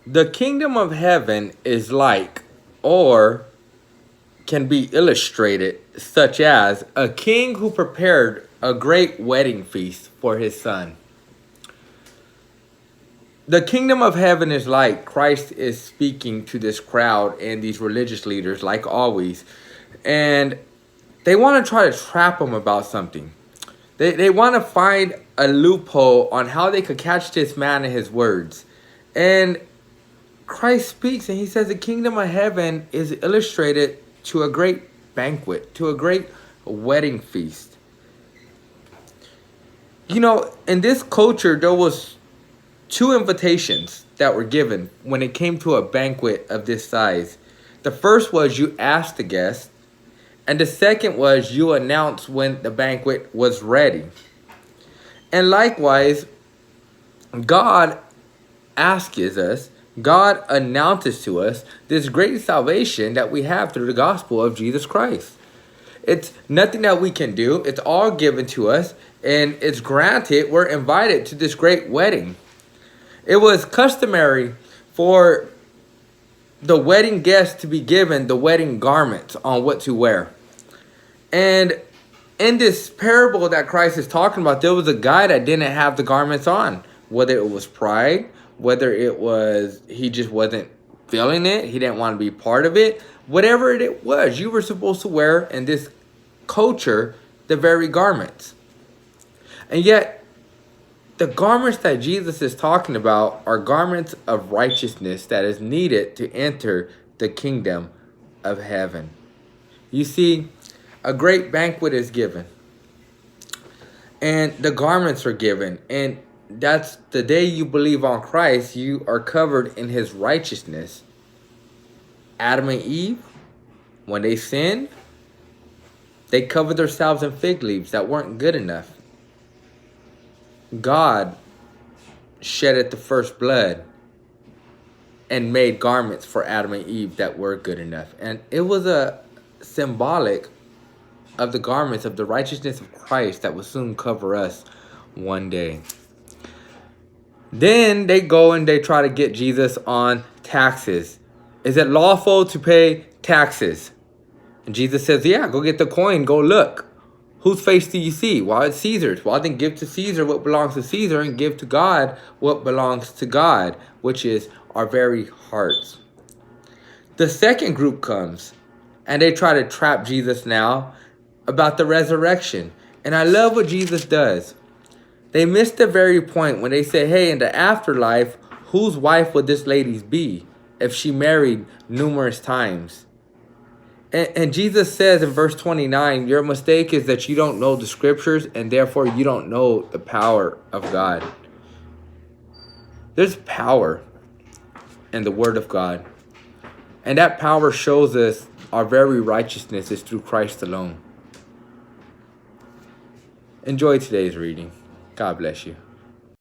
The kingdom of heaven is like, or can be illustrated, such as a king who prepared a great wedding feast for his son. The kingdom of heaven is like, Christ is speaking to this crowd and these religious leaders, like always, and they want to try to trap him about something. They want to find a loophole on how they could catch this man in his words. And Christ speaks and he says the kingdom of heaven is illustrated to a great banquet, to a great wedding feast. You know, in this culture, there was two invitations that were given when it came to a banquet of this size. The first was you asked the guest, and the second was you announced when the banquet was ready. And likewise, God asks us, God announces to us this great salvation that we have through the gospel of Jesus Christ. It's nothing that we can do. It's all given to us, and it's granted. We're invited to this great wedding. It was customary for the wedding guests to be given the wedding garments on what to wear. And in this parable that Christ is talking about, there was a guy that didn't have the garments on, whether it was pride, whether it was he just wasn't feeling it, he didn't want to be part of it, whatever it was, you were supposed to wear in this culture the very garments. And yet, the garments that Jesus is talking about are garments of righteousness that is needed to enter the kingdom of heaven. You see, a great banquet is given, and the garments are given, and that's the day you believe on Christ, you are covered in his righteousness. Adam and Eve, when they sinned, they covered themselves in fig leaves that weren't good enough. God shedded the first blood and made garments for Adam and Eve that were good enough. And it was a symbolic of the garments of the righteousness of Christ that will soon cover us one day. Then they go and they try to get Jesus on taxes. Is it lawful to pay taxes? And Jesus says, yeah, go get the coin, go look. Whose face do you see? Well, it's Caesar's. Well, then give to Caesar what belongs to Caesar and give to God what belongs to God, which is our very hearts. The second group comes and they try to trap Jesus now about the resurrection. And I love what Jesus does. They missed the very point when they say, hey, in the afterlife, whose wife would this lady be if she married numerous times? And Jesus says in verse 29, your mistake is that you don't know the scriptures and therefore you don't know the power of God. There's power in the word of God. And that power shows us our very righteousness is through Christ alone. Enjoy today's reading. God bless you.